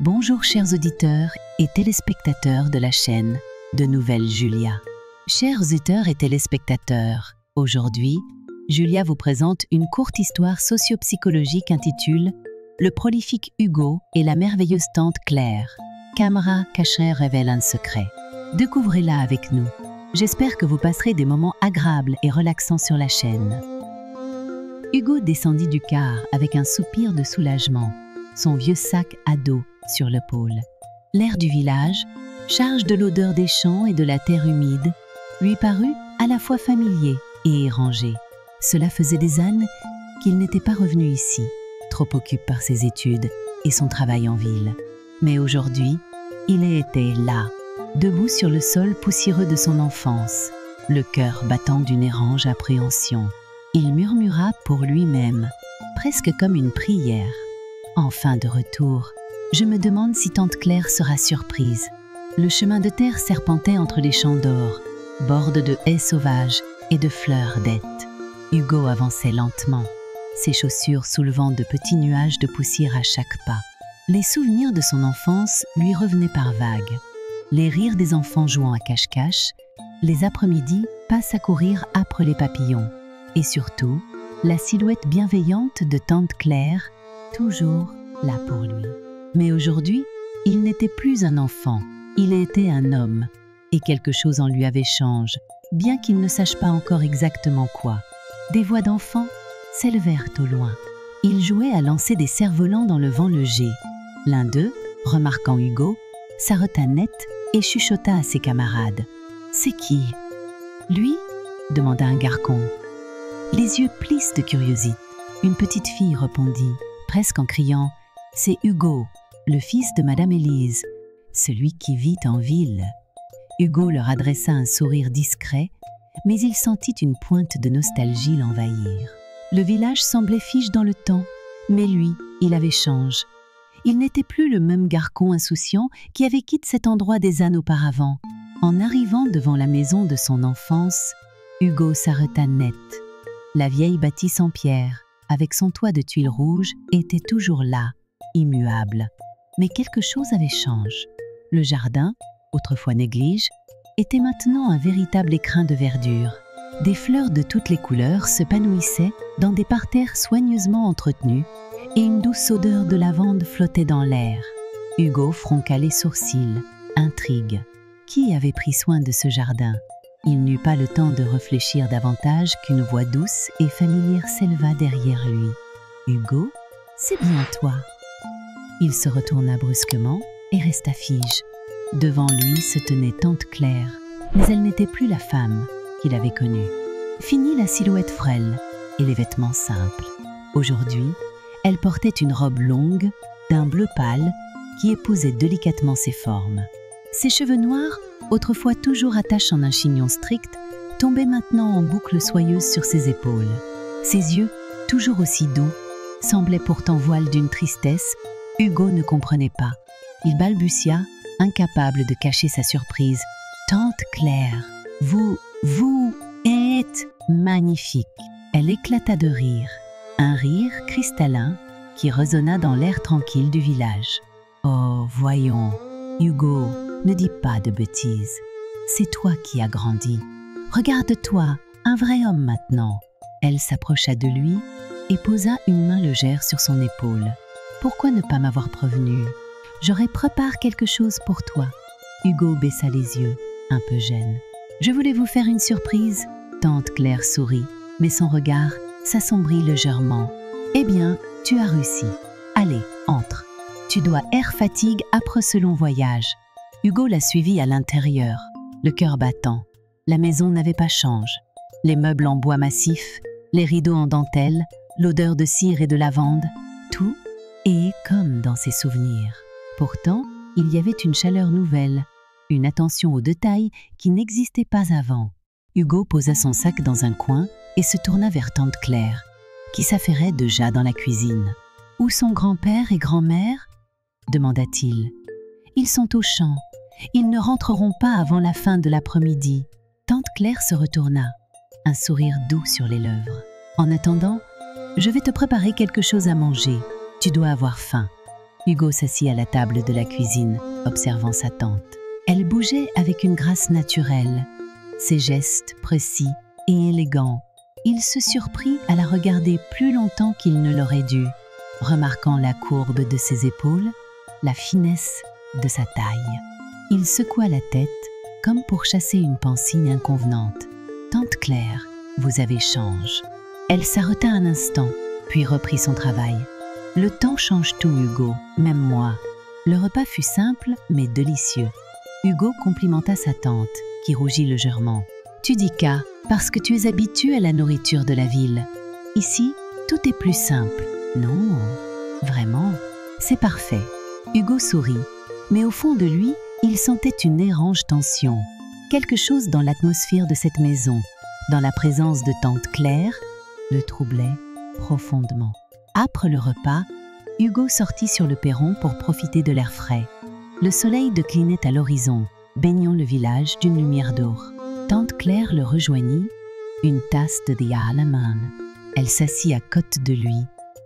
Bonjour chers auditeurs et téléspectateurs de la chaîne de Nouvelles Julia. Chers auditeurs et téléspectateurs, aujourd'hui, Julia vous présente une courte histoire socio-psychologique intitulée « Le prolifique Hugo et la merveilleuse tante Claire. Caméra cachée révèle un secret ». Découvrez-la avec nous. J'espère que vous passerez des moments agréables et relaxants sur la chaîne. Hugo descendit du car avec un soupir de soulagement, son vieux sac à dos sur l'épaule. L'air du village, charge de l'odeur des champs et de la terre humide, lui parut à la fois familier et érangé. Cela faisait des années qu'il n'était pas revenu ici, trop occupé par ses études et son travail en ville. Mais aujourd'hui, il était là, debout sur le sol poussiéreux de son enfance, le cœur battant d'une étrange appréhension. Il murmura pour lui-même, presque comme une prière. Enfin de retour, je me demande si tante Claire sera surprise. Le chemin de terre serpentait entre les champs d'or, bordé de haies sauvages et de fleurs d'hêtre. Hugo avançait lentement, ses chaussures soulevant de petits nuages de poussière à chaque pas. Les souvenirs de son enfance lui revenaient par vagues. Les rires des enfants jouant à cache-cache, les après-midi passent à courir âpre les papillons. Et surtout, la silhouette bienveillante de tante Claire, toujours là pour lui. Mais aujourd'hui, il n'était plus un enfant, il était un homme. Et quelque chose en lui avait changé, bien qu'il ne sache pas encore exactement quoi. Des voix d'enfants s'élevèrent au loin. Ils jouaient à lancer des cerfs-volants dans le vent léger. L'un d'eux, remarquant Hugo, s'arrêta net et chuchota à ses camarades. « C'est qui ?»« Lui ?» demanda un garçon. Les yeux plissent de curiosité. Une petite fille répondit, presque en criant « C'est Hugo, le fils de Madame Élise, celui qui vit en ville. » Hugo leur adressa un sourire discret, mais il sentit une pointe de nostalgie l'envahir. Le village semblait fige dans le temps, mais lui, il avait changé. Il n'était plus le même garçon insouciant qui avait quitté cet endroit des années auparavant. En arrivant devant la maison de son enfance, Hugo s'arrêta net. La vieille bâtisse en pierre, avec son toit de tuiles rouges, était toujours là, immuable. Mais quelque chose avait changé. Le jardin, autrefois négligé, était maintenant un véritable écrin de verdure. Des fleurs de toutes les couleurs s'épanouissaient dans des parterres soigneusement entretenus et une douce odeur de lavande flottait dans l'air. Hugo fronqua les sourcils, intrigue. Qui avait pris soin de ce jardin? Il n'eut pas le temps de réfléchir davantage qu'une voix douce et familière s'éleva derrière lui. « Hugo, c'est bien toi !» Il se retourna brusquement et resta fige. Devant lui se tenait tante Claire, mais elle n'était plus la femme qu'il avait connue. Fini la silhouette frêle et les vêtements simples. Aujourd'hui, elle portait une robe longue, d'un bleu pâle, qui épousait délicatement ses formes. Ses cheveux noirs, autrefois toujours attachés en un chignon strict, tombaient maintenant en boucles soyeuses sur ses épaules. Ses yeux, toujours aussi doux, semblaient pourtant voiles d'une tristesse. Hugo ne comprenait pas. Il balbutia, incapable de cacher sa surprise. « Tante Claire, vous êtes magnifique !» Elle éclata de rire, un rire cristallin qui résonna dans l'air tranquille du village. « Oh, voyons, Hugo, ne dis pas de bêtises. C'est toi qui as grandi. Regarde-toi, un vrai homme maintenant. » Elle s'approcha de lui et posa une main légère sur son épaule. « Pourquoi ne pas m'avoir prévenu? J'aurais préparé quelque chose pour toi. » Hugo baissa les yeux, un peu gêné. « Je voulais vous faire une surprise. » Tante Claire sourit, mais son regard s'assombrit légèrement. « Eh bien, tu as réussi. Allez, entre. Tu dois air fatigue après ce long voyage. » Hugo la suivit à l'intérieur, le cœur battant. La maison n'avait pas changé. Les meubles en bois massif, les rideaux en dentelle, l'odeur de cire et de lavande, tout est comme dans ses souvenirs. Pourtant, il y avait une chaleur nouvelle, une attention aux détails qui n'existait pas avant. Hugo posa son sac dans un coin et se tourna vers tante Claire, qui s'affairait déjà dans la cuisine. « Où sont grand-père et grand-mère ?» demanda-t-il. « Ils sont au champ. Ils ne rentreront pas avant la fin de l'après-midi. » Tante Claire se retourna, un sourire doux sur les lèvres. « En attendant, je vais te préparer quelque chose à manger. Tu dois avoir faim. » Hugo s'assit à la table de la cuisine, observant sa tante. Elle bougeait avec une grâce naturelle, ses gestes précis et élégants. Il se surprit à la regarder plus longtemps qu'il ne l'aurait dû, remarquant la courbe de ses épaules, la finesse de sa taille. Il secoua la tête, comme pour chasser une pensée inconvenante. « Tante Claire, vous avez changé. » Elle s'arrêta un instant, puis reprit son travail. « Le temps change tout, Hugo, même moi. » Le repas fut simple, mais délicieux. Hugo complimenta sa tante, qui rougit légèrement. « Tu dis qu'à, parce que tu es habitué à la nourriture de la ville. Ici, tout est plus simple. » « Non, vraiment, c'est parfait. » Hugo sourit, mais au fond de lui, il sentait une étrange tension. Quelque chose dans l'atmosphère de cette maison, dans la présence de tante Claire, le troublait profondément. Après le repas, Hugo sortit sur le perron pour profiter de l'air frais. Le soleil déclinait à l'horizon, baignant le village d'une lumière d'or. Tante Claire le rejoignit, une tasse de thé à la main. Elle s'assit à côté de lui,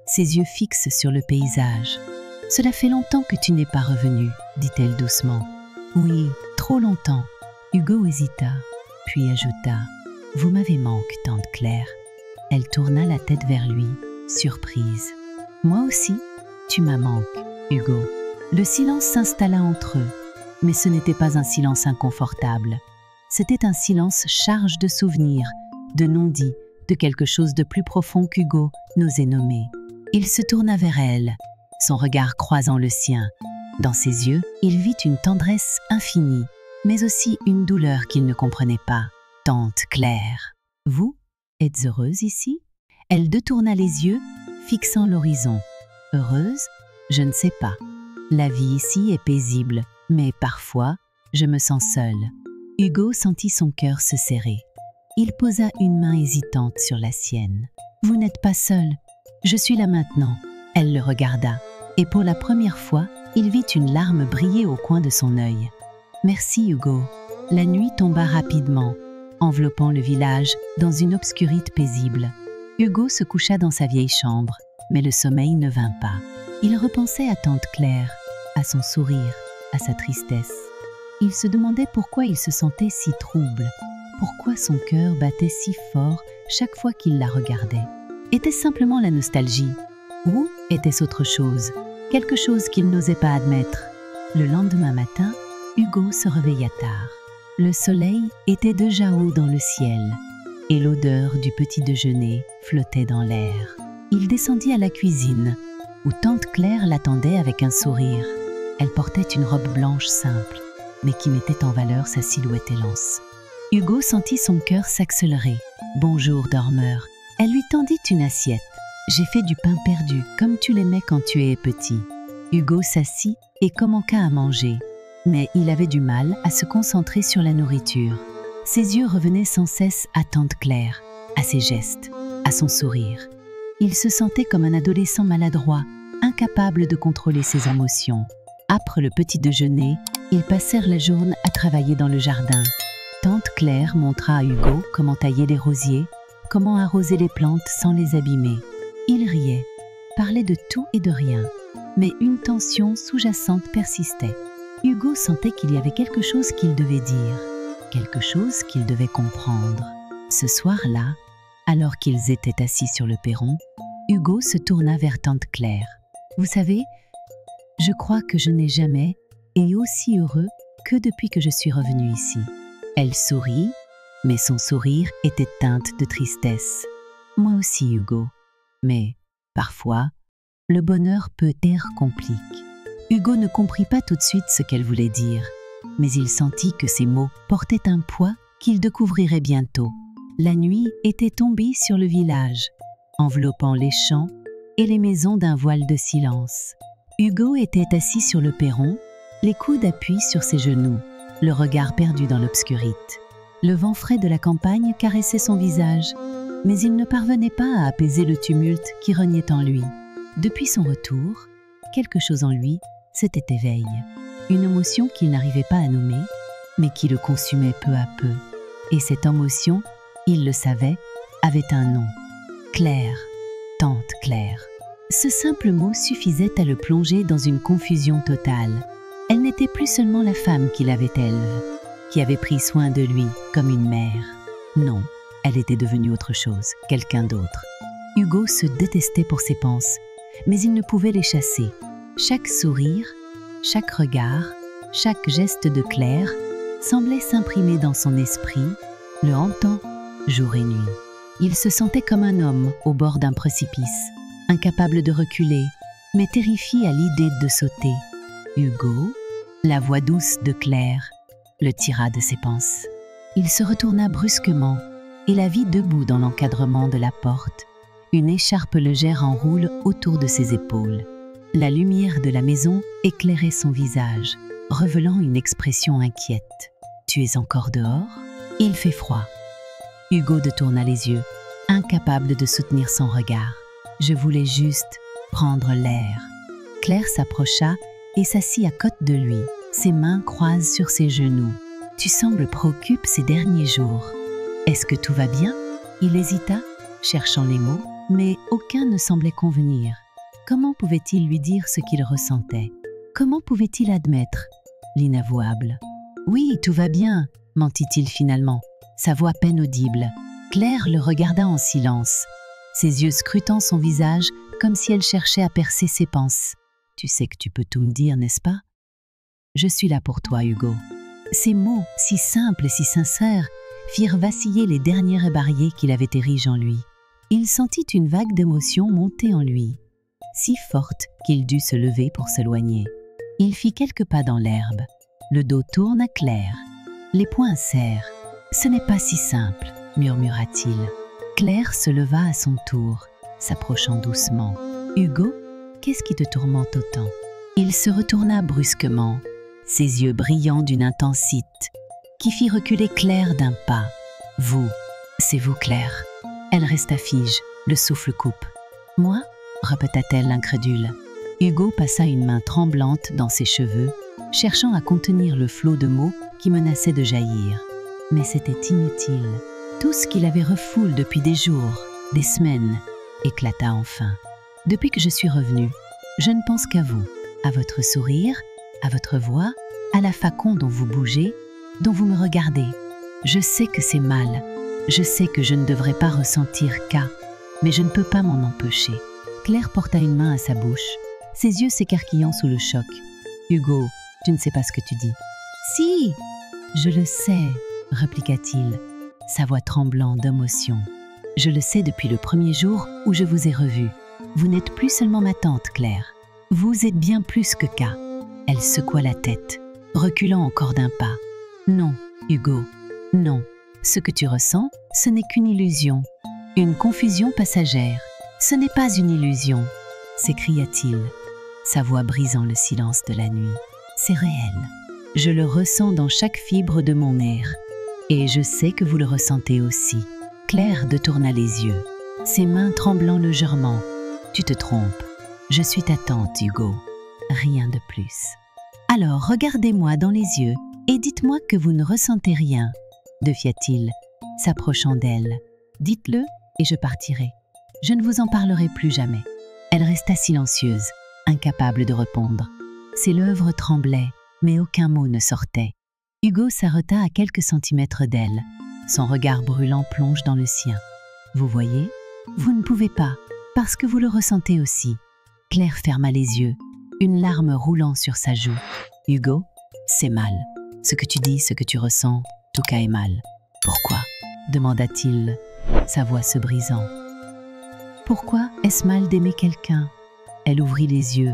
ses yeux fixes sur le paysage. « Cela fait longtemps que tu n'es pas revenu, dit-elle doucement. « Oui, trop longtemps. » Hugo hésita, puis ajouta « Vous m'avez manqué, tante Claire. » Elle tourna la tête vers lui, surprise. « Moi aussi, tu m'as manqué, Hugo. » Le silence s'installa entre eux, mais ce n'était pas un silence inconfortable. C'était un silence chargé de souvenirs, de non-dits, de quelque chose de plus profond qu'Hugo n'osait nommer. Il se tourna vers elle, son regard croisant le sien. Dans ses yeux, il vit une tendresse infinie, mais aussi une douleur qu'il ne comprenait pas. « Tante Claire, vous êtes heureuse ici ?» Elle détourna les yeux, fixant l'horizon. « Heureuse? Je ne sais pas. La vie ici est paisible, mais parfois, je me sens seule. » Hugo sentit son cœur se serrer. Il posa une main hésitante sur la sienne. « Vous n'êtes pas seule. Je suis là maintenant. » Elle le regarda, et pour la première fois, il vit une larme briller au coin de son œil. « Merci, Hugo. » La nuit tomba rapidement, enveloppant le village dans une obscurité paisible. Hugo se coucha dans sa vieille chambre, mais le sommeil ne vint pas. Il repensait à tante Claire, à son sourire, à sa tristesse. Il se demandait pourquoi il se sentait si trouble, pourquoi son cœur battait si fort chaque fois qu'il la regardait. Était-ce simplement la nostalgie? Ou était-ce autre chose, quelque chose qu'il n'osait pas admettre? Le lendemain matin, Hugo se réveilla tard. Le soleil était déjà haut dans le ciel et l'odeur du petit déjeuner flottait dans l'air. Il descendit à la cuisine, où tante Claire l'attendait avec un sourire. Elle portait une robe blanche simple, mais qui mettait en valeur sa silhouette élance. Hugo sentit son cœur s'accélérer. « Bonjour, dormeur. » Elle lui tendit une assiette. « J'ai fait du pain perdu, comme tu l'aimais quand tu es petit. » Hugo s'assit et commença à manger, mais il avait du mal à se concentrer sur la nourriture. Ses yeux revenaient sans cesse à tante Claire, à ses gestes, à son sourire. Il se sentait comme un adolescent maladroit, incapable de contrôler ses émotions. Après le petit déjeuner, ils passèrent la journée à travailler dans le jardin. Tante Claire montra à Hugo comment tailler les rosiers, comment arroser les plantes sans les abîmer. Il riait, parlait de tout et de rien, mais une tension sous-jacente persistait. Hugo sentait qu'il y avait quelque chose qu'il devait dire, quelque chose qu'il devait comprendre. Ce soir-là, alors qu'ils étaient assis sur le perron, Hugo se tourna vers tante Claire. « Vous savez, je crois que je n'ai jamais été aussi heureux que depuis que je suis revenu ici. » Elle sourit, mais son sourire était teinte de tristesse. « Moi aussi, Hugo. Mais, parfois, le bonheur peut être compliqué. » Hugo ne comprit pas tout de suite ce qu'elle voulait dire, mais il sentit que ces mots portaient un poids qu'il découvrirait bientôt. La nuit était tombée sur le village, enveloppant les champs et les maisons d'un voile de silence. Hugo était assis sur le perron, les coudes appuyés sur ses genoux, le regard perdu dans l'obscurité. Le vent frais de la campagne caressait son visage, mais il ne parvenait pas à apaiser le tumulte qui régnait en lui. Depuis son retour, quelque chose en lui s'était éveillé, une émotion qu'il n'arrivait pas à nommer, mais qui le consumait peu à peu. Et cette émotion, il le savait, avait un nom. Claire, tante Claire. Ce simple mot suffisait à le plonger dans une confusion totale. Elle n'était plus seulement la femme qu'il avait élevée, qui avait pris soin de lui comme une mère. Non, elle était devenue autre chose, quelqu'un d'autre. Hugo se détestait pour ses pensées, mais il ne pouvait les chasser. Chaque sourire, chaque regard, chaque geste de Claire semblait s'imprimer dans son esprit, le hantant jour et nuit. Il se sentait comme un homme au bord d'un précipice, incapable de reculer, mais terrifié à l'idée de sauter. Hugo, la voix douce de Claire, le tira de ses pensées. Il se retourna brusquement et la vit debout dans l'encadrement de la porte, une écharpe légère en roule autour de ses épaules. La lumière de la maison éclairait son visage, révélant une expression inquiète. « Tu es encore dehors ? Il fait froid. » Hugo détourna les yeux, incapable de soutenir son regard. « Je voulais juste prendre l'air. » Claire s'approcha et s'assit à côté de lui, ses mains croisées sur ses genoux. « Tu sembles préoccupé ces derniers jours. Est-ce que tout va bien ?» Il hésita, cherchant les mots, mais aucun ne semblait convenir. Comment pouvait-il lui dire ce qu'il ressentait? Comment pouvait-il admettre l'inavouable? « Oui, tout va bien », mentit-il finalement, sa voix à peine audible. Claire le regarda en silence, ses yeux scrutant son visage comme si elle cherchait à percer ses pensées. « Tu sais que tu peux tout me dire, n'est-ce pas ? Je suis là pour toi, Hugo. » Ces mots, si simples et si sincères, firent vaciller les derniers ébariers qu'il avait érigés en lui. Il sentit une vague d'émotion monter en lui, si forte qu'il dut se lever pour s'éloigner. Il fit quelques pas dans l'herbe. Le dos tourne à Claire. Les poings serrent. « Ce n'est pas si simple, » murmura-t-il. Claire se leva à son tour, s'approchant doucement. « Hugo, qu'est-ce qui te tourmente autant ?» Il se retourna brusquement, ses yeux brillants d'une intensité qui fit reculer Claire d'un pas. « Vous, c'est vous, Claire. » Elle resta fige, le souffle coupe. « Moi ?» répéta-t-elle incrédule. Hugo passa une main tremblante dans ses cheveux, cherchant à contenir le flot de mots qui menaçait de jaillir. Mais c'était inutile. Tout ce qu'il avait refoulé depuis des jours, des semaines, éclata enfin. « Depuis que je suis revenue, je ne pense qu'à vous, à votre sourire, à votre voix, à la façon dont vous bougez, dont vous me regardez. Je sais que c'est mal, je sais que je ne devrais pas ressentir qu'à, mais je ne peux pas m'en empêcher. » Claire porta une main à sa bouche, ses yeux s'écarquillant sous le choc. « Hugo, tu ne sais pas ce que tu dis. »« Si, je le sais, » répliqua-t-il, sa voix tremblant d'émotion. « Je le sais depuis le premier jour où je vous ai revu. Vous n'êtes plus seulement ma tante, Claire. Vous êtes bien plus que K. » Elle secoua la tête, reculant encore d'un pas. « Non, Hugo, non. Ce que tu ressens, ce n'est qu'une illusion, une confusion passagère. Ce n'est pas une illusion, » s'écria-t-il, sa voix brisant le silence de la nuit. « C'est réel. Je le ressens dans chaque fibre de mon air. Et je sais que vous le ressentez aussi. » Claire détourna les yeux, ses mains tremblant légèrement. « Tu te trompes. Je suis ta tante, Hugo. Rien de plus. »« Alors, regardez-moi dans les yeux et dites-moi que vous ne ressentez rien, » défia-t-il, s'approchant d'elle. « Dites-le et je partirai. Je ne vous en parlerai plus jamais. » Elle resta silencieuse, incapable de répondre. Ses lèvres tremblaient, mais aucun mot ne sortait. Hugo s'arrêta à quelques centimètres d'elle. Son regard brûlant plonge dans le sien. « Vous voyez, vous ne pouvez pas, parce que vous le ressentez aussi. » Claire ferma les yeux, une larme roulant sur sa joue. « Hugo, c'est mal. Ce que tu dis, ce que tu ressens, tout cas est mal. »« Pourquoi ?» demanda-t-il, sa voix se brisant. « Pourquoi est-ce mal d'aimer quelqu'un ?» Elle ouvrit les yeux,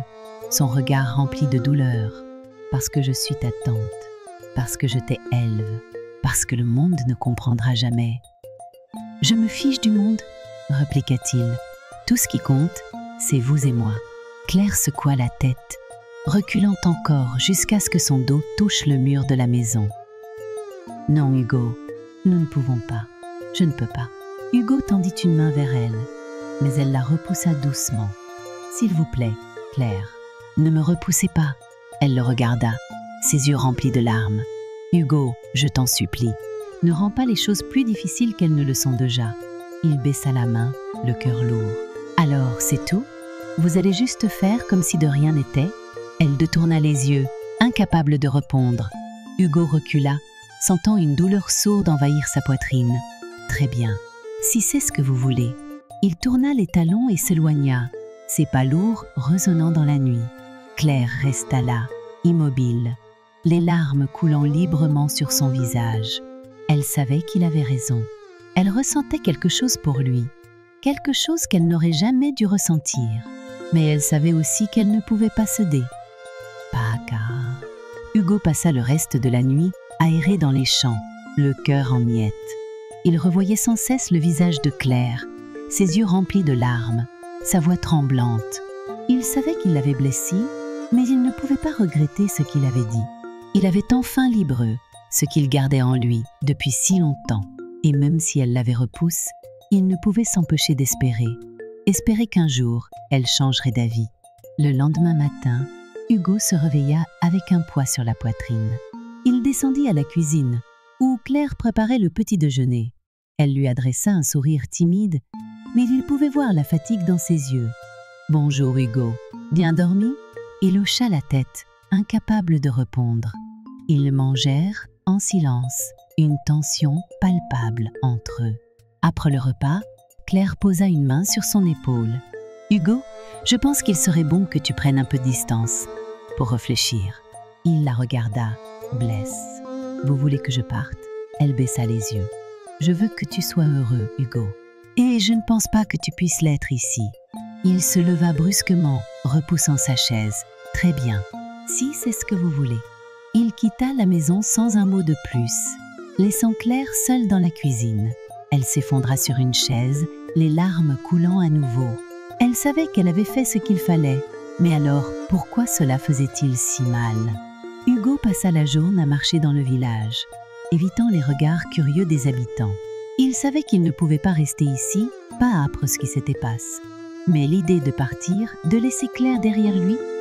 son regard rempli de douleur. « Parce que je suis ta tante, parce que je t'ai élevée, parce que le monde ne comprendra jamais. »« Je me fiche du monde, » répliqua-t-il. « Tout ce qui compte, c'est vous et moi. » Claire secoua la tête, reculant encore jusqu'à ce que son dos touche le mur de la maison. « Non, Hugo, nous ne pouvons pas. Je ne peux pas. » Hugo tendit une main vers elle, mais elle la repoussa doucement. « S'il vous plaît, Claire, ne me repoussez pas. » Elle le regarda, ses yeux remplis de larmes. « Hugo, je t'en supplie, ne rends pas les choses plus difficiles qu'elles ne le sont déjà. » Il baissa la main, le cœur lourd. « Alors, c'est tout ? Vous allez juste faire comme si de rien n'était ?» Elle détourna les yeux, incapable de répondre. Hugo recula, sentant une douleur sourde envahir sa poitrine. « Très bien, si c'est ce que vous voulez. » Il tourna les talons et s'éloigna, ses pas lourds résonnant dans la nuit. Claire resta là, immobile, les larmes coulant librement sur son visage. Elle savait qu'il avait raison. Elle ressentait quelque chose pour lui, quelque chose qu'elle n'aurait jamais dû ressentir. Mais elle savait aussi qu'elle ne pouvait pas céder. Paca. Hugo passa le reste de la nuit à errer dans les champs, le cœur en miettes. Il revoyait sans cesse le visage de Claire, ses yeux remplis de larmes, sa voix tremblante. Il savait qu'il l'avait blessée, mais il ne pouvait pas regretter ce qu'il avait dit. Il avait enfin livré ce qu'il gardait en lui depuis si longtemps, et même si elle l'avait repoussé, il ne pouvait s'empêcher d'espérer. Espérer qu'un jour, elle changerait d'avis. Le lendemain matin, Hugo se réveilla avec un poids sur la poitrine. Il descendit à la cuisine, où Claire préparait le petit déjeuner. Elle lui adressa un sourire timide, mais il pouvait voir la fatigue dans ses yeux. « Bonjour Hugo, bien dormi ?» Il hocha la tête, incapable de répondre. Ils mangèrent en silence, une tension palpable entre eux. Après le repas, Claire posa une main sur son épaule. « Hugo, je pense qu'il serait bon que tu prennes un peu de distance pour réfléchir. » Il la regarda, blesse. « Vous voulez que je parte ?» Elle baissa les yeux. « Je veux que tu sois heureux, Hugo. Et je ne pense pas que tu puisses l'être ici. » Il se leva brusquement, repoussant sa chaise. « Très bien, si c'est ce que vous voulez. » Il quitta la maison sans un mot de plus, laissant Claire seule dans la cuisine. Elle s'effondra sur une chaise, les larmes coulant à nouveau. Elle savait qu'elle avait fait ce qu'il fallait, mais alors pourquoi cela faisait-il si mal? Hugo passa la journée à marcher dans le village, évitant les regards curieux des habitants. Il savait qu'il ne pouvait pas rester ici, pas après ce qui s'était passé. Mais l'idée de partir, de laisser Claire derrière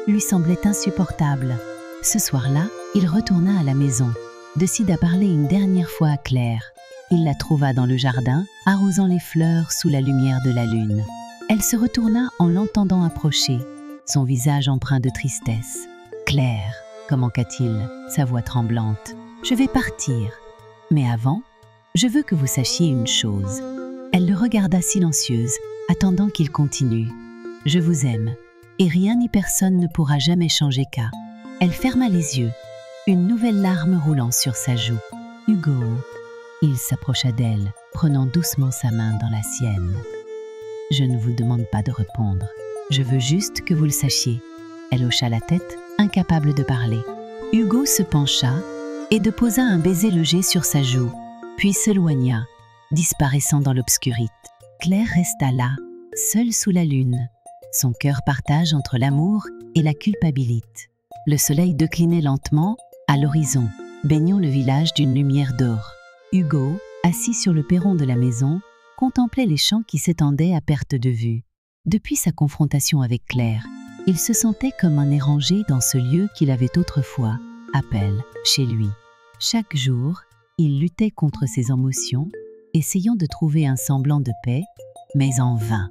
lui semblait insupportable. Ce soir-là, il retourna à la maison, décida de parler une dernière fois à Claire. Il la trouva dans le jardin, arrosant les fleurs sous la lumière de la lune. Elle se retourna en l'entendant approcher, son visage empreint de tristesse. « Claire, comment qu'a-t-il, sa voix tremblante. « Je vais partir. Mais avant, je veux que vous sachiez une chose. » Elle le regarda silencieuse, attendant qu'il continue. « Je vous aime, et rien ni personne ne pourra jamais changer ça. » Elle ferma les yeux, une nouvelle larme roulant sur sa joue. « Hugo !» Il s'approcha d'elle, prenant doucement sa main dans la sienne. « Je ne vous demande pas de répondre. Je veux juste que vous le sachiez. » Elle hocha la tête, incapable de parler. Hugo se pencha et déposa un baiser léger sur sa joue, puis s'éloigna, disparaissant dans l'obscurité. Claire resta là, seule sous la lune, son cœur partage entre l'amour et la culpabilité. Le soleil déclinait lentement à l'horizon, baignant le village d'une lumière d'or. Hugo, assis sur le perron de la maison, contemplait les champs qui s'étendaient à perte de vue. Depuis sa confrontation avec Claire, il se sentait comme un étranger dans ce lieu qu'il avait autrefois appelé chez lui. Chaque jour, il luttait contre ses émotions, essayant de trouver un semblant de paix, mais en vain.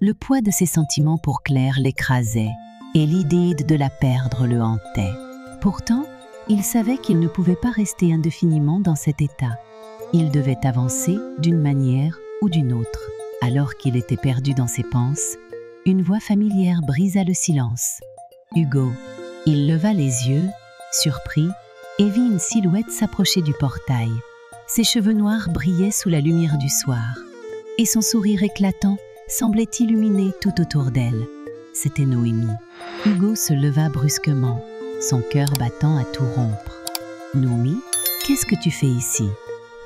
Le poids de ses sentiments pour Claire l'écrasait, et l'idée de la perdre le hantait. Pourtant, il savait qu'il ne pouvait pas rester indéfiniment dans cet état. Il devait avancer d'une manière ou d'une autre. Alors qu'il était perdu dans ses pensées, une voix familière brisa le silence. « Hugo !» Il leva les yeux, surpris, et vit une silhouette s'approcher du portail. Ses cheveux noirs brillaient sous la lumière du soir, et son sourire éclatant semblait illuminer tout autour d'elle. C'était Noémie. Hugo se leva brusquement, son cœur battant à tout rompre. « Noémie, qu'est-ce que tu fais ici ?»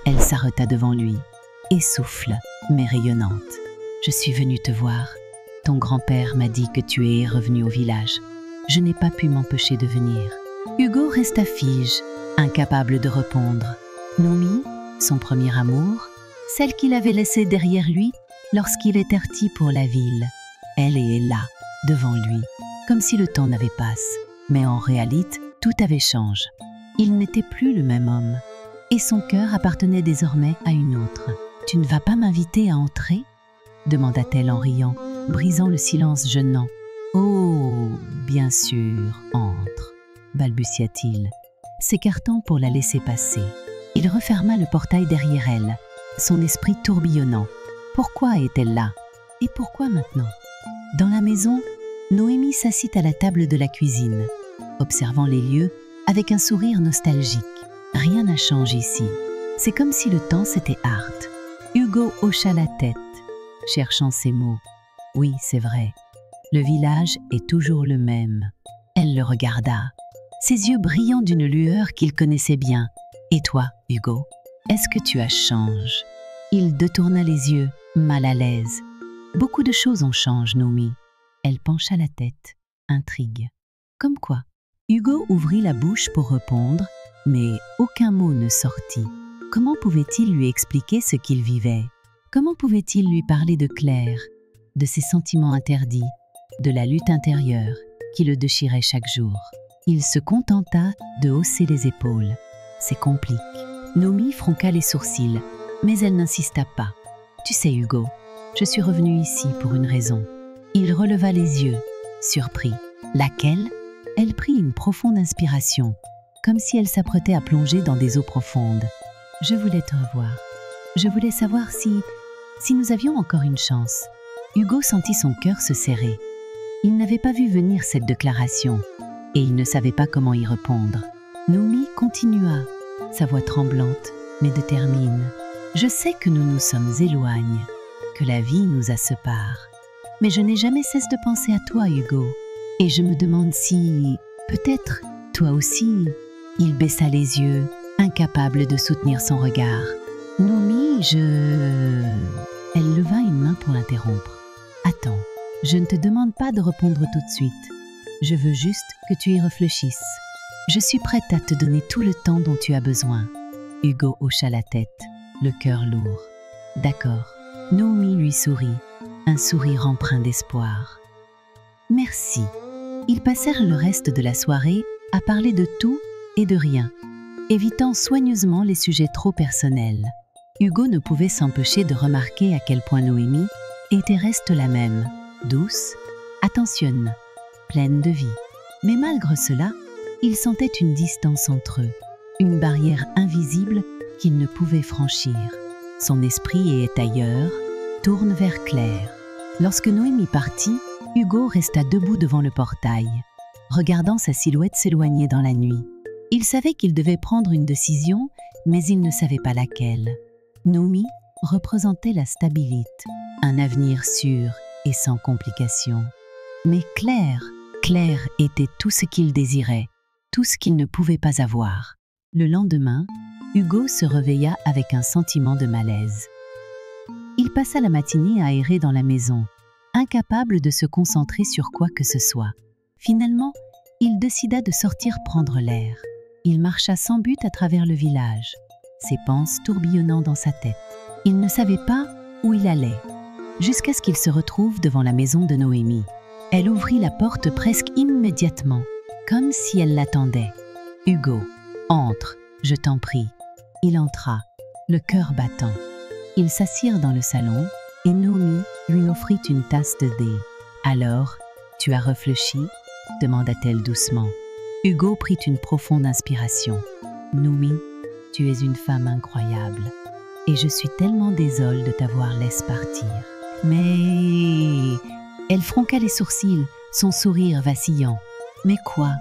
Elle s'arrêta devant lui, essouffle, mais rayonnante. « Je suis venue te voir. Ton grand-père m'a dit que tu es revenu au village. Je n'ai pas pu m'empêcher de venir. » Hugo resta fige, incapable de répondre. Noémie, son premier amour, celle qu'il avait laissée derrière lui lorsqu'il était parti pour la ville. Elle est là, devant lui, comme si le temps n'avait passé. Mais en réalité, tout avait changé. Il n'était plus le même homme, et son cœur appartenait désormais à une autre. « Tu ne vas pas m'inviter à entrer ?» demanda-t-elle en riant. brisant le silence jeûnant. « Oh, bien sûr, entre » balbutia-t-il, s'écartant pour la laisser passer. Il referma le portail derrière elle, son esprit tourbillonnant. Pourquoi est-elle là? Et pourquoi maintenant? Dans la maison, Noémie s'assit à la table de la cuisine, observant les lieux avec un sourire nostalgique. Rien n'a changé ici. C'est comme si le temps s'était hâte. Hugo hocha la tête, cherchant ses mots. Oui, c'est vrai. Le village est toujours le même. Elle le regarda, ses yeux brillants d'une lueur qu'il connaissait bien. Et toi, Hugo, est-ce que tu as changé? Il détourna les yeux, mal à l'aise. Beaucoup de choses ont changé, Noémie. Elle pencha la tête, intrigue. Comme quoi? Hugo ouvrit la bouche pour répondre, mais aucun mot ne sortit. Comment pouvait-il lui expliquer ce qu'il vivait? Comment pouvait-il lui parler de Claire, de ses sentiments interdits, de la lutte intérieure qui le déchirait chaque jour? Il se contenta de hausser les épaules. C'est compliqué. Noémie fronqua les sourcils, mais elle n'insista pas. Tu sais, Hugo, je suis revenue ici pour une raison. Il releva les yeux, surpris. Laquelle? Elle prit une profonde inspiration, comme si elle s'apprêtait à plonger dans des eaux profondes. Je voulais te revoir. Je voulais savoir si nous avions encore une chance. Hugo sentit son cœur se serrer. Il n'avait pas vu venir cette déclaration, et il ne savait pas comment y répondre. Noémie continua, sa voix tremblante, mais détermine. Je sais que nous nous sommes éloignés, que la vie nous a séparés. Mais je n'ai jamais cessé de penser à toi, Hugo. Et je me demande si, peut-être, toi aussi. Il baissa les yeux, incapable de soutenir son regard. Noémie, Elle leva une main pour l'interrompre. Attends, je ne te demande pas de répondre tout de suite. Je veux juste que tu y réfléchisses. Je suis prête à te donner tout le temps dont tu as besoin. Hugo hocha la tête, le cœur lourd. D'accord. Noémie lui sourit, un sourire empreint d'espoir. Merci. Ils passèrent le reste de la soirée à parler de tout et de rien, évitant soigneusement les sujets trop personnels. Hugo ne pouvait s'empêcher de remarquer à quel point Noémie était reste la même, douce, attentionnée, pleine de vie. Mais malgré cela, il sentait une distance entre eux, une barrière invisible qu'il ne pouvait franchir. Son esprit est ailleurs, tourne vers Claire. Lorsque Noémie partit, Hugo resta debout devant le portail, regardant sa silhouette s'éloigner dans la nuit. Il savait qu'il devait prendre une décision, mais il ne savait pas laquelle. Noémie représentait la stabilité, un avenir sûr et sans complications. Mais Claire était tout ce qu'il désirait, tout ce qu'il ne pouvait pas avoir. Le lendemain, Hugo se réveilla avec un sentiment de malaise. Il passa la matinée à errer dans la maison, incapable de se concentrer sur quoi que ce soit. Finalement, il décida de sortir prendre l'air. Il marcha sans but à travers le village, ses pensées tourbillonnant dans sa tête. Il ne savait pas où il allait, jusqu'à ce qu'il se retrouve devant la maison de Noémie. Elle ouvrit la porte presque immédiatement, comme si elle l'attendait. « Hugo, entre, je t'en prie. » Il entra, le cœur battant. Ils s'assirent dans le salon et Noémie lui offrit une tasse de thé. « Alors, tu as réfléchi ?» demanda-t-elle doucement. Hugo prit une profonde inspiration. « Noémie, tu es une femme incroyable et je suis tellement désolée de t'avoir laissé partir. » Mais... Elle fronqua les sourcils, son sourire vacillant. « Mais quoi?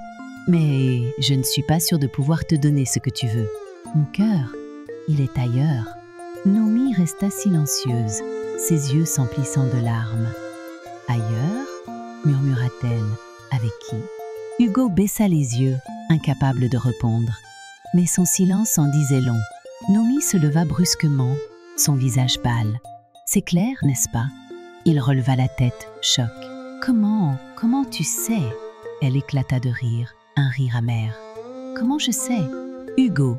Mais je ne suis pas sûre de pouvoir te donner ce que tu veux. Mon cœur, il est ailleurs. » Noémie resta silencieuse, ses yeux s'emplissant de larmes. « Ailleurs ?» murmura-t-elle. « Avec qui ?» Hugo baissa les yeux, incapable de répondre. Mais son silence en disait long. Noémie se leva brusquement, son visage pâle. « C'est clair, n'est-ce pas ?» Il releva la tête, choc. « Comment tu sais ?» Elle éclata de rire, un rire amer. « Comment je sais ?»« Hugo,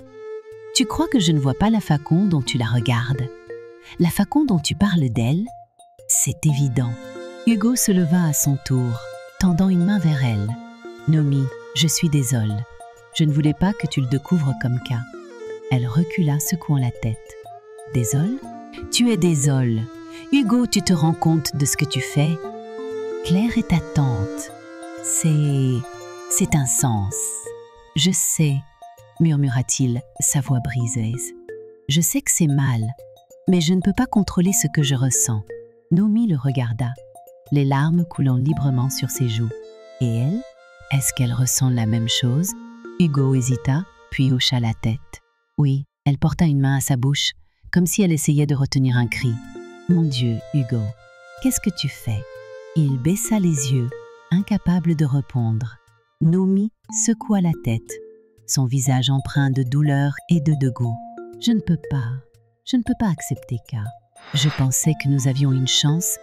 tu crois que je ne vois pas la façon dont tu la regardes? La façon dont tu parles d'elle? C'est évident. » Hugo se leva à son tour, tendant une main vers elle. « Noémie, je suis désolée. Je ne voulais pas que tu le découvres comme cas. » Elle recula, secouant la tête. « Désolée? Tu es désolée. Hugo, tu te rends compte de ce que tu fais? Claire est ta tante. C'est un sens. Je sais, murmura-t-il, sa voix briseuse. Je sais que c'est mal, mais je ne peux pas contrôler ce que je ressens. Noémie le regarda, les larmes coulant librement sur ses joues. Et elle? Est-ce qu'elle ressent la même chose? Hugo hésita, puis hocha la tête. Oui, elle porta une main à sa bouche, comme si elle essayait de retenir un cri. Mon Dieu, Hugo, qu'est-ce que tu fais? Il baissa les yeux, incapable de répondre. Noémie secoua la tête, son visage empreint de douleur et de dégoût. Je ne peux pas accepter K. Je pensais que nous avions une chance,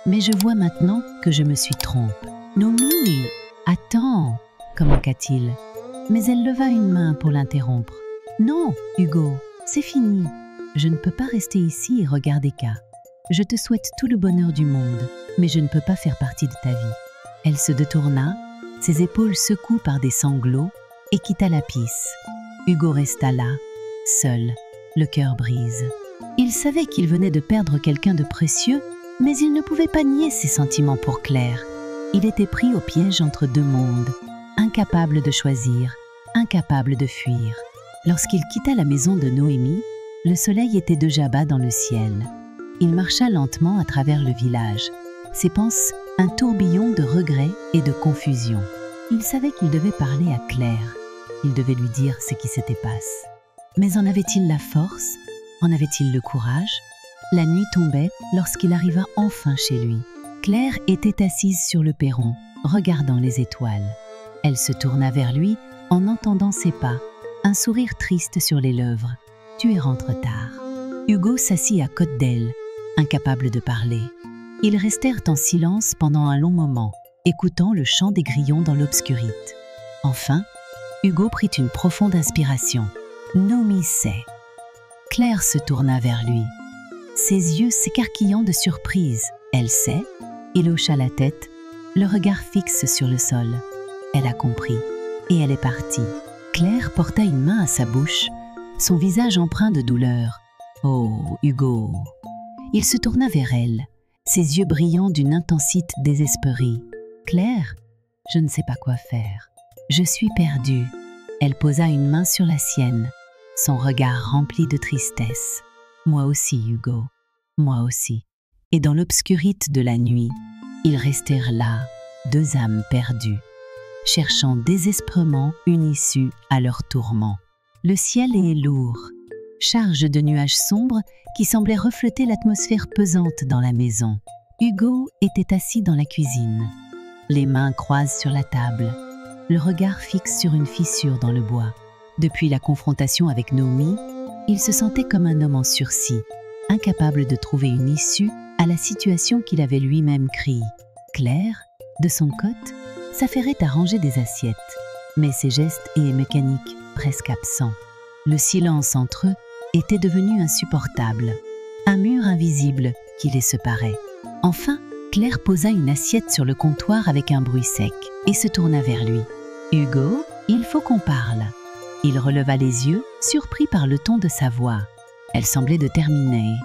mais je vois maintenant que je me suis trompée. Noémie, attends, commença-t-il. Mais elle leva une main pour l'interrompre. Non, Hugo, c'est fini. Je ne peux pas rester ici et regarder K. Je te souhaite tout le bonheur du monde, mais je ne peux pas faire partie de ta vie. Elle se détourna, ses épaules secouées par des sanglots, et quitta la piste. Hugo resta là, seul, le cœur brise. Il savait qu'il venait de perdre quelqu'un de précieux, mais il ne pouvait pas nier ses sentiments pour Claire. Il était pris au piège entre deux mondes, incapable de choisir, incapable de fuir. Lorsqu'il quitta la maison de Noémie, le soleil était déjà bas dans le ciel. Il marcha lentement à travers le village, ses pensées un tourbillon de regrets et de confusion. Il savait qu'il devait parler à Claire. Il devait lui dire ce qui s'était passé. Mais en avait-il la force? En avait-il le courage? La nuit tombait lorsqu'il arriva enfin chez lui. Claire était assise sur le perron, regardant les étoiles. Elle se tourna vers lui en entendant ses pas, un sourire triste sur les lèvres. « Tu es rentré tard. » Hugo s'assit à côté d'elle, incapable de parler. Ils restèrent en silence pendant un long moment, écoutant le chant des grillons dans l'obscurité. Enfin, Hugo prit une profonde inspiration. Noémie sait. Claire se tourna vers lui, ses yeux s'écarquillant de surprise. Elle sait. Il hocha la tête, le regard fixe sur le sol. Elle a compris, et elle est partie. Claire porta une main à sa bouche, son visage empreint de douleur. « Oh, Hugo !» Il se tourna vers elle, ses yeux brillants d'une intensité désespérée. « Claire, je ne sais pas quoi faire. Je suis perdue. » Elle posa une main sur la sienne, son regard rempli de tristesse. « Moi aussi, Hugo, moi aussi. » Et dans l'obscurité de la nuit, ils restèrent là, deux âmes perdues, cherchant désespérément une issue à leur tourment. Le ciel est lourd, charge de nuages sombres qui semblaient refléter l'atmosphère pesante dans la maison. Hugo était assis dans la cuisine, les mains croisées sur la table, le regard fixe sur une fissure dans le bois. Depuis la confrontation avec Noémie, il se sentait comme un homme en sursis, incapable de trouver une issue à la situation qu'il avait lui-même créée. Claire, de son côté, s'affairait à ranger des assiettes, mais ses gestes étaient mécaniques, presque absents. Le silence entre eux était devenu insupportable, un mur invisible qui les séparait. Enfin, Claire posa une assiette sur le comptoir avec un bruit sec et se tourna vers lui. « Hugo, il faut qu'on parle. » Il releva les yeux, surpris par le ton de sa voix. Elle semblait de terminer,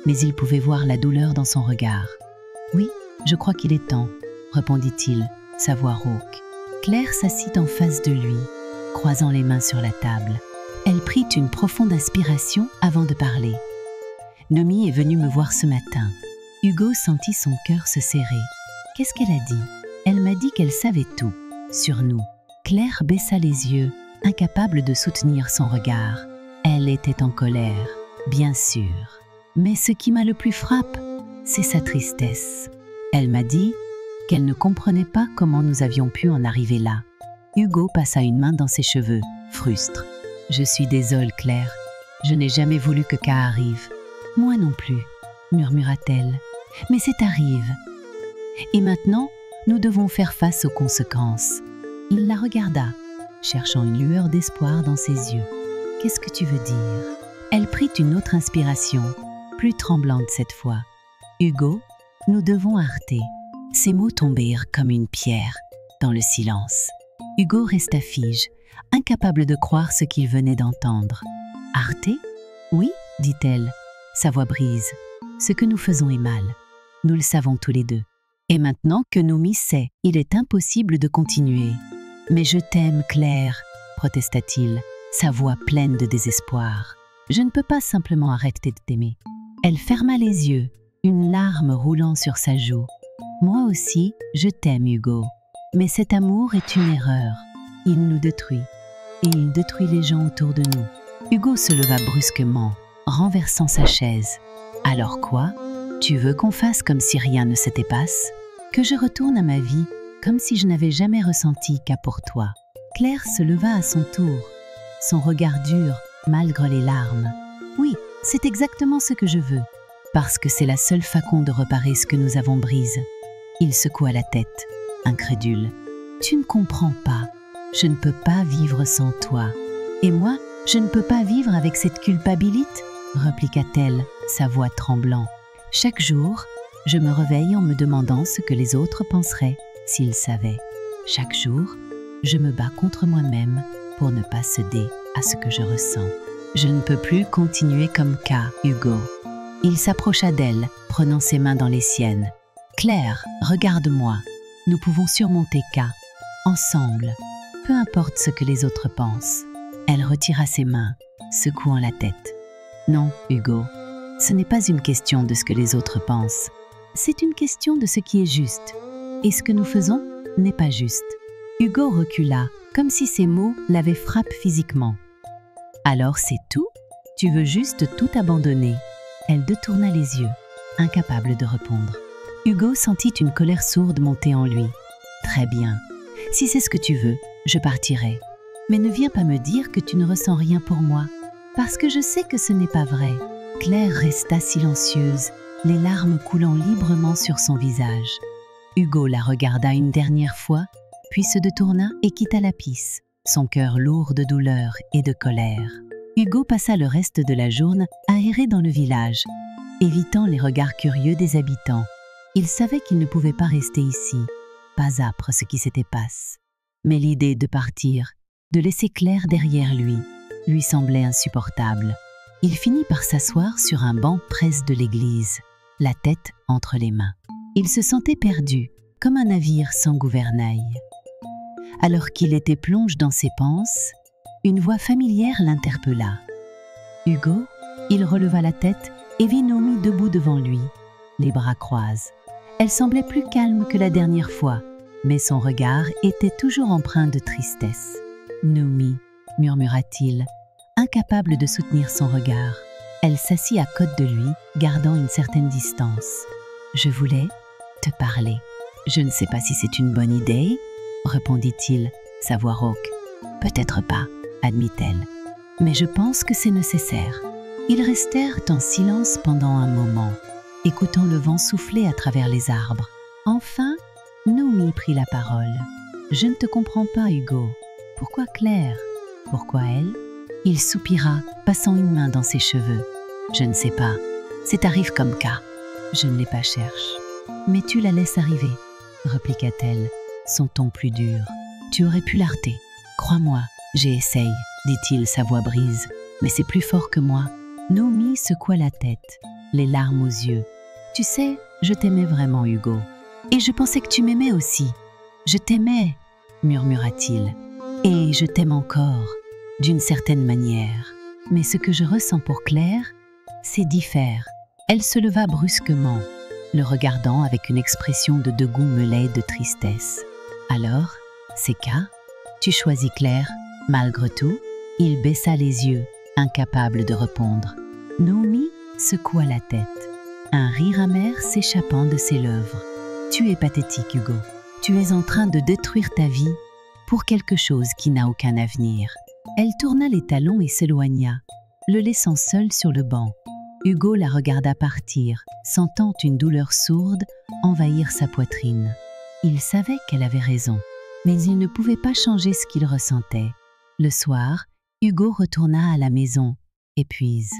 mais il pouvait voir la douleur dans son regard. « Oui, je crois qu'il est temps, » répondit-il, sa voix rauque. Claire s'assit en face de lui, croisant les mains sur la table. Elle prit une profonde inspiration avant de parler. « Noémie est venue me voir ce matin. » Hugo sentit son cœur se serrer. Qu'est-ce qu'elle a dit? Elle m'a dit qu'elle savait tout, sur nous. Claire baissa les yeux, incapable de soutenir son regard. Elle était en colère, bien sûr. Mais ce qui m'a le plus frappé, c'est sa tristesse. Elle m'a dit qu'elle ne comprenait pas comment nous avions pu en arriver là. Hugo passa une main dans ses cheveux, frustre. « Je suis désolée, Claire. Je n'ai jamais voulu que K arrive. »« Moi non plus, » murmura-t-elle. « Mais c'est arrive. Et maintenant, nous devons faire face aux conséquences. » Il la regarda, cherchant une lueur d'espoir dans ses yeux. « Qu'est-ce que tu veux dire ?» Elle prit une autre inspiration, plus tremblante cette fois. « Hugo, nous devons arrêter. » Ces mots tombèrent comme une pierre dans le silence. Hugo resta fige, incapable de croire ce qu'il venait d'entendre. « Arrêter ? Oui, dit-elle, sa voix brise. Ce que nous faisons est mal. Nous le savons tous les deux. Et maintenant que Noémie sait, il est impossible de continuer. « Mais je t'aime, Claire !» protesta-t-il, sa voix pleine de désespoir. « Je ne peux pas simplement arrêter de t'aimer. » Elle ferma les yeux, une larme roulant sur sa joue. « Moi aussi, je t'aime, Hugo. Mais cet amour est une erreur. Il nous détruit. Et il détruit les gens autour de nous. » Hugo se leva brusquement, renversant sa chaise. « Alors quoi? Tu veux qu'on fasse comme si rien ne s'était passé? Que je retourne à ma vie comme si je n'avais jamais ressenti qu'à pour toi. » Claire se leva à son tour, son regard dur malgré les larmes. « Oui, c'est exactement ce que je veux, parce que c'est la seule façon de réparer ce que nous avons brisé. » Il secoua la tête, incrédule. « Tu ne comprends pas. Je ne peux pas vivre sans toi. Et moi, je ne peux pas vivre avec cette culpabilité, répliqua-t-elle, sa voix tremblant. Chaque jour, je me réveille en me demandant ce que les autres penseraient s'ils savaient. Chaque jour, je me bats contre moi-même pour ne pas céder à ce que je ressens. Je ne peux plus continuer comme K, Hugo. » Il s'approcha d'elle, prenant ses mains dans les siennes. « Claire, regarde-moi. Nous pouvons surmonter K, ensemble, peu importe ce que les autres pensent. » Elle retira ses mains, secouant la tête. « Non, Hugo, ce n'est pas une question de ce que les autres pensent. C'est une question de ce qui est juste. Et ce que nous faisons n'est pas juste. » Hugo recula, comme si ces mots l'avaient frappé physiquement. « Alors c'est tout? Tu veux juste tout abandonner ?» Elle détourna les yeux, incapable de répondre. Hugo sentit une colère sourde monter en lui. « Très bien. Si c'est ce que tu veux, je partirai. Mais ne viens pas me dire que tu ne ressens rien pour moi, parce que je sais que ce n'est pas vrai. » Claire resta silencieuse, les larmes coulant librement sur son visage. Hugo la regarda une dernière fois, puis se détourna et quitta la piste, son cœur lourd de douleur et de colère. Hugo passa le reste de la journée à errer dans le village, évitant les regards curieux des habitants. Il savait qu'il ne pouvait pas rester ici, pas après ce qui s'était passé. Mais l'idée de partir, de laisser Claire derrière lui semblait insupportable. Il finit par s'asseoir sur un banc près de l'église, la tête entre les mains. Il se sentait perdu, comme un navire sans gouvernail. Alors qu'il était plongé dans ses pensées, une voix familière l'interpella. « Hugo ?» Il releva la tête et vit Noémie debout devant lui, les bras croisés. Elle semblait plus calme que la dernière fois, mais son regard était toujours empreint de tristesse. « Noémie » murmura-t-il, incapable de soutenir son regard. Elle s'assit à côté de lui, gardant une certaine distance. « Je voulais te parler. »« Je ne sais pas si c'est une bonne idée, » répondit-il, sa voix rauque. « Peut-être pas, » admit-elle. « Mais je pense que c'est nécessaire. » Ils restèrent en silence pendant un moment, écoutant le vent souffler à travers les arbres. Enfin, Noémie prit la parole. « Je ne te comprends pas, Hugo. Pourquoi Claire? Pourquoi elle ?» Il soupira, passant une main dans ses cheveux. « Je ne sais pas. C'est arrive comme cas. Je ne l'ai pas cherché. »« Mais tu la laisses arriver, » répliqua-t-elle, son ton plus dur. « Tu aurais pu l'arrêter. Crois-moi, j'ai essayé, » dit-il, sa voix brise. « Mais c'est plus fort que moi. » Noémie secoua la tête, les larmes aux yeux. « Tu sais, je t'aimais vraiment, Hugo. Et je pensais que tu m'aimais aussi. Je t'aimais, » murmura-t-il. « Et je t'aime encore, d'une certaine manière. Mais ce que je ressens pour Claire, c'est différent. » Elle se leva brusquement, le regardant avec une expression de dégoût mêlé de tristesse. « Alors, c'est qu'à? Tu choisis Claire, malgré tout ?» Il baissa les yeux, incapable de répondre. Noémie secoua la tête, un rire amer s'échappant de ses lèvres. « Tu es pathétique, Hugo. Tu es en train de détruire ta vie pour quelque chose qui n'a aucun avenir. » Elle tourna les talons et s'éloigna, le laissant seul sur le banc. Hugo la regarda partir, sentant une douleur sourde envahir sa poitrine. Il savait qu'elle avait raison, mais il ne pouvait pas changer ce qu'il ressentait. Le soir, Hugo retourna à la maison, épuisé.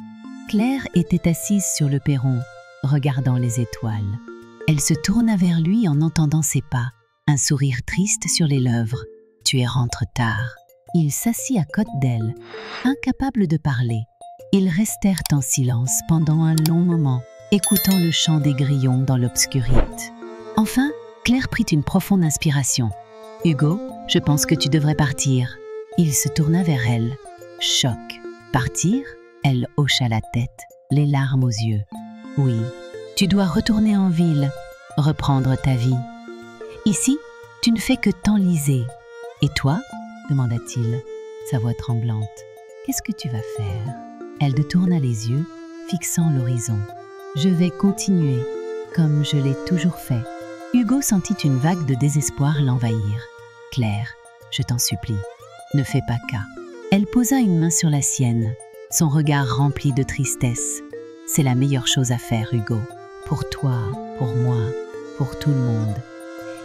Claire était assise sur le perron, regardant les étoiles. Elle se tourna vers lui en entendant ses pas, un sourire triste sur les lèvres. « Tu es rentré tard. » Il s'assit à côté d'elle, incapable de parler. Ils restèrent en silence pendant un long moment, écoutant le chant des grillons dans l'obscurité. Enfin, Claire prit une profonde inspiration. « Hugo, je pense que tu devrais partir. » Il se tourna vers elle. Choc. « Partir ?» Elle hocha la tête, les larmes aux yeux. « Oui, tu dois retourner en ville, reprendre ta vie. Ici, tu ne fais que t'enliser. Et toi ?» demanda-t-il, sa voix tremblante. « Qu'est-ce que tu vas faire ?» Elle détourna les yeux, fixant l'horizon. « Je vais continuer, comme je l'ai toujours fait. » Hugo sentit une vague de désespoir l'envahir. « Claire, je t'en supplie, ne fais pas cas. » Elle posa une main sur la sienne, son regard rempli de tristesse. « C'est la meilleure chose à faire, Hugo. Pour toi, pour moi, pour tout le monde. »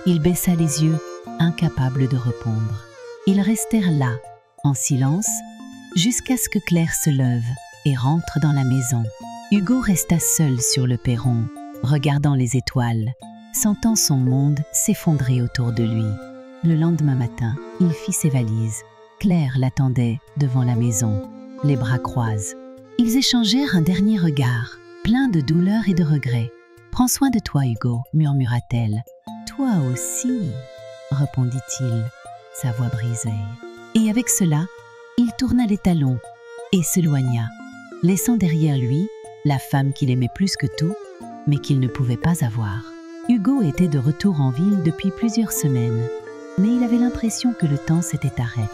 Il baissa les yeux, incapable de répondre. Ils restèrent là, en silence, jusqu'à ce que Claire se lève et rentre dans la maison. Hugo resta seul sur le perron, regardant les étoiles, sentant son monde s'effondrer autour de lui. Le lendemain matin, il fit ses valises. Claire l'attendait devant la maison, les bras croisés. Ils échangèrent un dernier regard, plein de douleur et de regret. « Prends soin de toi, Hugo, » murmura-t-elle. « Toi aussi, » répondit-il, sa voix brisée. Et avec cela, il tourna les talons et s'éloigna, laissant derrière lui la femme qu'il aimait plus que tout, mais qu'il ne pouvait pas avoir. Hugo était de retour en ville depuis plusieurs semaines, mais il avait l'impression que le temps s'était arrêté.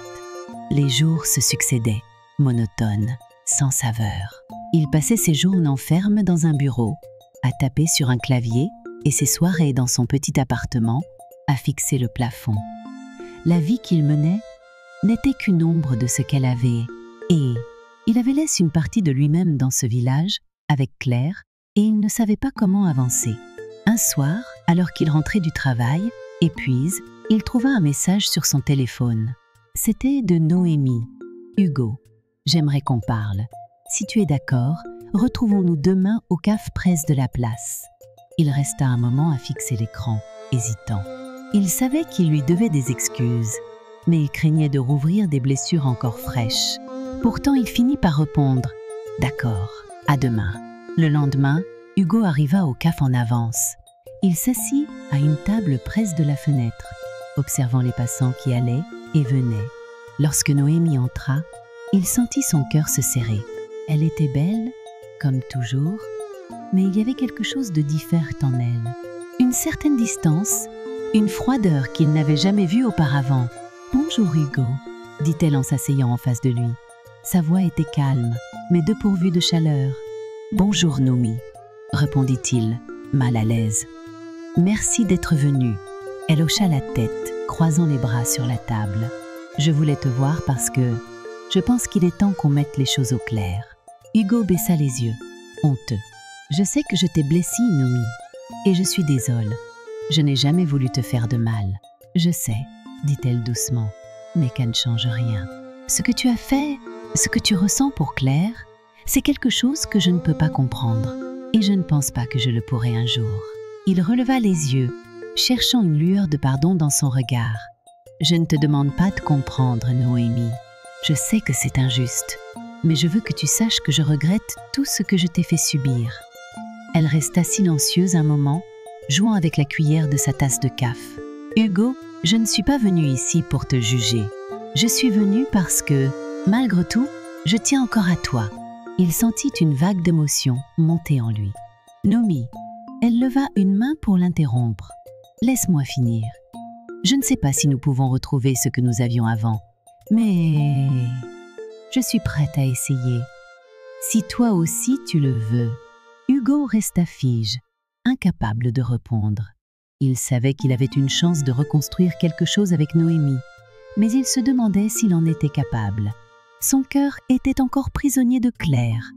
Les jours se succédaient, monotones, sans saveur. Il passait ses journées en ferme dans un bureau, à taper sur un clavier, et ses soirées dans son petit appartement, à fixer le plafond. La vie qu'il menait n'était qu'une ombre de ce qu'elle avait, et il avait laissé une partie de lui-même dans ce village, avec Claire, et il ne savait pas comment avancer. Un soir, alors qu'il rentrait du travail, épuisé, il trouva un message sur son téléphone. C'était de Noémie. « Hugo, j'aimerais qu'on parle. Si tu es d'accord, retrouvons-nous demain au caf presse de la place. » Il resta un moment à fixer l'écran, hésitant. Il savait qu'il lui devait des excuses, mais il craignait de rouvrir des blessures encore fraîches. Pourtant, il finit par répondre « D'accord, à demain. » Le lendemain, Hugo arriva au caf en avance. Il s'assit à une table près de la fenêtre, observant les passants qui allaient et venaient. Lorsque Noémie entra, il sentit son cœur se serrer. Elle était belle, comme toujours, mais il y avait quelque chose de différent en elle. Une certaine distance, une froideur qu'il n'avait jamais vue auparavant. « Bonjour Hugo », dit-elle en s'asseyant en face de lui. Sa voix était calme, mais dépourvue de chaleur. « Bonjour Noémie », répondit-il, mal à l'aise. « Merci d'être venue. » Elle hocha la tête, croisant les bras sur la table. « Je voulais te voir parce que je pense qu'il est temps qu'on mette les choses au clair. » Hugo baissa les yeux, honteux. « Je sais que je t'ai blessée, Noémie, et je suis désolée. Je n'ai jamais voulu te faire de mal. »« Je sais, » dit-elle doucement, « mais ça ne change rien. Ce que tu as fait, ce que tu ressens pour Claire, c'est quelque chose que je ne peux pas comprendre, et je ne pense pas que je le pourrai un jour. » Il releva les yeux, cherchant une lueur de pardon dans son regard. « Je ne te demande pas de comprendre, Noémie. Je sais que c'est injuste, mais je veux que tu saches que je regrette tout ce que je t'ai fait subir. » Elle resta silencieuse un moment, jouant avec la cuillère de sa tasse de café. « Hugo, je ne suis pas venue ici pour te juger. Je suis venue parce que, malgré tout, je tiens encore à toi. » Il sentit une vague d'émotion monter en lui. « Noémie !» Elle leva une main pour l'interrompre. « Laisse-moi finir. Je ne sais pas si nous pouvons retrouver ce que nous avions avant, mais je suis prête à essayer. Si toi aussi tu le veux. » Hugo resta fige, incapable de répondre. Il savait qu'il avait une chance de reconstruire quelque chose avec Noémie, mais il se demandait s'il en était capable. Son cœur était encore prisonnier de Claire,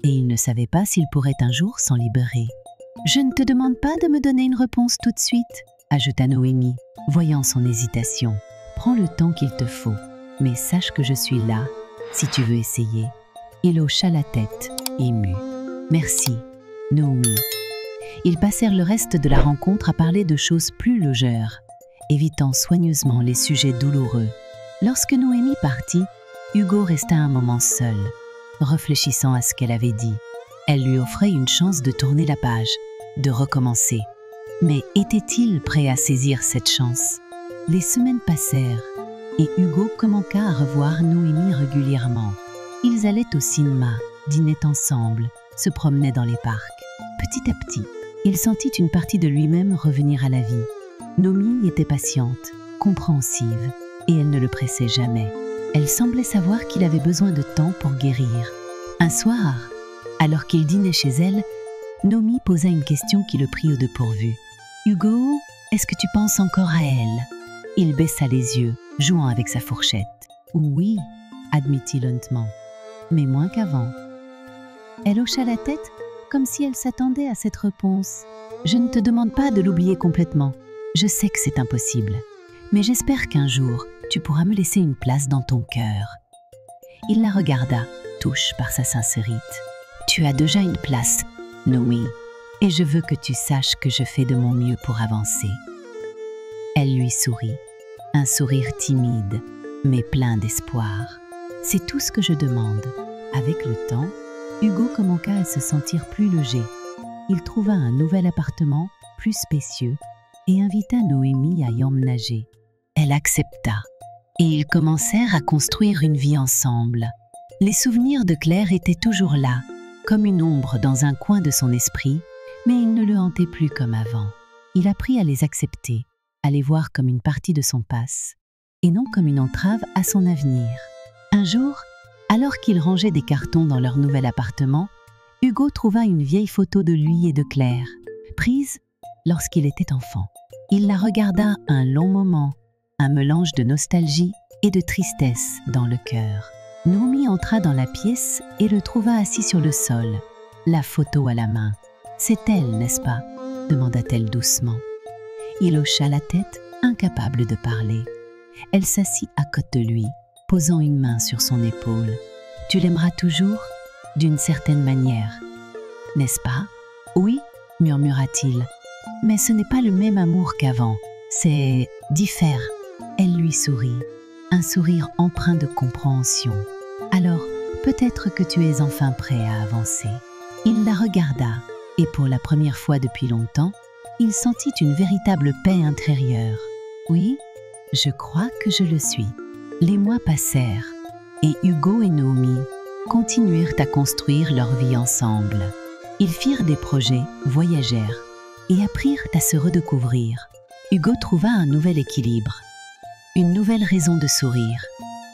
et il ne savait pas s'il pourrait un jour s'en libérer. « Je ne te demande pas de me donner une réponse tout de suite, » ajouta Noémie, voyant son hésitation. « Prends le temps qu'il te faut, mais sache que je suis là, si tu veux essayer. » Il hocha la tête, ému. « Merci, Noémie. » Ils passèrent le reste de la rencontre à parler de choses plus légères, évitant soigneusement les sujets douloureux. Lorsque Noémie partit, Hugo resta un moment seul, réfléchissant à ce qu'elle avait dit. Elle lui offrait une chance de tourner la page, de recommencer. Mais était-il prêt à saisir cette chance? Les semaines passèrent et Hugo commença à revoir Noémie régulièrement. Ils allaient au cinéma, dînaient ensemble, se promenaient dans les parcs. Petit à petit, il sentit une partie de lui-même revenir à la vie. Noémie était patiente, compréhensive, et elle ne le pressait jamais. Elle semblait savoir qu'il avait besoin de temps pour guérir. Un soir, alors qu'il dînait chez elle, Noémie posa une question qui le prit au dépourvu. « Hugo, est-ce que tu penses encore à elle ?» Il baissa les yeux, jouant avec sa fourchette. « Oui, » admit-il lentement, « mais moins qu'avant. » Elle hocha la tête comme si elle s'attendait à cette réponse. « Je ne te demande pas de l'oublier complètement. Je sais que c'est impossible. Mais j'espère qu'un jour, tu pourras me laisser une place dans ton cœur. » Il la regarda, touché par sa sincérité. « Tu as déjà une place, Noémie, et je veux que tu saches que je fais de mon mieux pour avancer. » Elle lui sourit, un sourire timide, mais plein d'espoir. « C'est tout ce que je demande. » Avec le temps, Hugo commença à se sentir plus léger. Il trouva un nouvel appartement, plus spécieux, et invita Noémie à y emménager. Elle accepta, et ils commencèrent à construire une vie ensemble. Les souvenirs de Claire étaient toujours là, comme une ombre dans un coin de son esprit, mais ils ne le hantaient plus comme avant. Il apprit à les accepter, à les voir comme une partie de son passé, et non comme une entrave à son avenir. Un jour, alors qu'ils rangeaient des cartons dans leur nouvel appartement, Hugo trouva une vieille photo de lui et de Claire, prise lorsqu'il était enfant. Il la regarda un long moment, un mélange de nostalgie et de tristesse dans le cœur. Noémie entra dans la pièce et le trouva assis sur le sol, la photo à la main. « C'est elle, n'est-ce pas ?» demanda-t-elle doucement. Il hocha la tête, incapable de parler. Elle s'assit à côté de lui, posant une main sur son épaule. « Tu l'aimeras toujours, d'une certaine manière, n'est-ce pas ?»« Oui, » murmura-t-il. « Mais ce n'est pas le même amour qu'avant, c'est différent. » Elle lui sourit, un sourire empreint de compréhension. « Alors, peut-être que tu es enfin prêt à avancer. » Il la regarda, et pour la première fois depuis longtemps, il sentit une véritable paix intérieure. « Oui, je crois que je le suis. » Les mois passèrent, et Hugo et Noémie continuèrent à construire leur vie ensemble. Ils firent des projets, voyagèrent, et apprirent à se redécouvrir. Hugo trouva un nouvel équilibre, une nouvelle raison de sourire.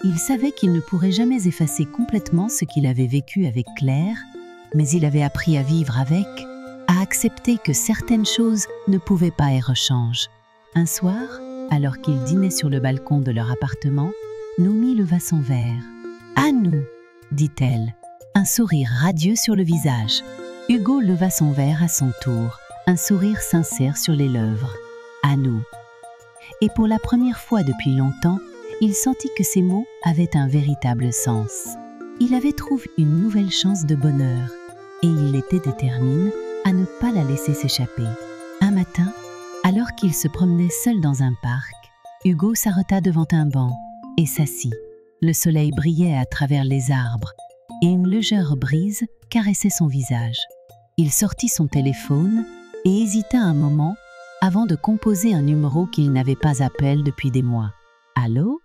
Il savait qu'il ne pourrait jamais effacer complètement ce qu'il avait vécu avec Claire, mais il avait appris à vivre avec, à accepter que certaines choses ne pouvaient pas être changées. Un soir, alors qu'ils dînaient sur le balcon de leur appartement, Noémie leva son verre. « À nous !» dit-elle, un sourire radieux sur le visage. Hugo leva son verre à son tour, un sourire sincère sur les lèvres. « À nous !» Et pour la première fois depuis longtemps, il sentit que ces mots avaient un véritable sens. Il avait trouvé une nouvelle chance de bonheur, et il était déterminé à ne pas la laisser s'échapper. Un matin, alors qu'il se promenait seul dans un parc, Hugo s'arrêta devant un banc et s'assit. Le soleil brillait à travers les arbres, et une légère brise caressait son visage. Il sortit son téléphone et hésita un moment avant de composer un numéro qu'il n'avait pas appelé depuis des mois. « Allô ?»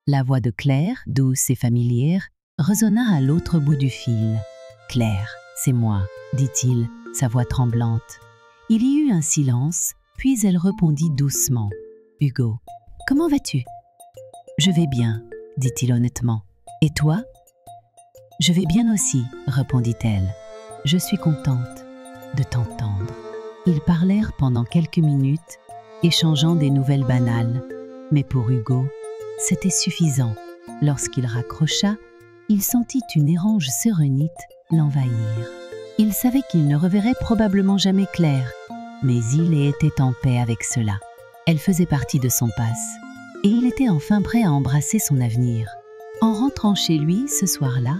La voix de Claire, douce et familière, résonna à l'autre bout du fil. « Claire, c'est moi, » dit-il, sa voix tremblante. Il y eut un silence, puis elle répondit doucement. « Hugo, comment vas-tu ?»« Je vais bien, » dit-il honnêtement. « Et toi ?»« Je vais bien aussi, » répondit-elle. « Je suis contente de t'entendre. » Ils parlèrent pendant quelques minutes, échangeant des nouvelles banales. Mais pour Hugo, c'était suffisant. Lorsqu'il raccrocha, il sentit une étrange sérénité l'envahir. Il savait qu'il ne reverrait probablement jamais Claire, mais il était en paix avec cela. Elle faisait partie de son passé, et il était enfin prêt à embrasser son avenir. En rentrant chez lui ce soir-là,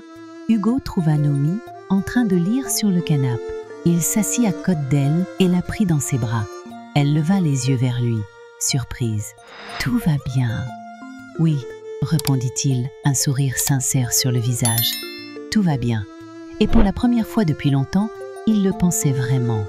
Hugo trouva Noémie en train de lire sur le canapé. Il s'assit à côté d'elle et la prit dans ses bras. Elle leva les yeux vers lui, surprise. « Tout va bien. »« Oui, » répondit-il, un sourire sincère sur le visage. « Tout va bien. » Et pour la première fois depuis longtemps, il le pensait vraiment.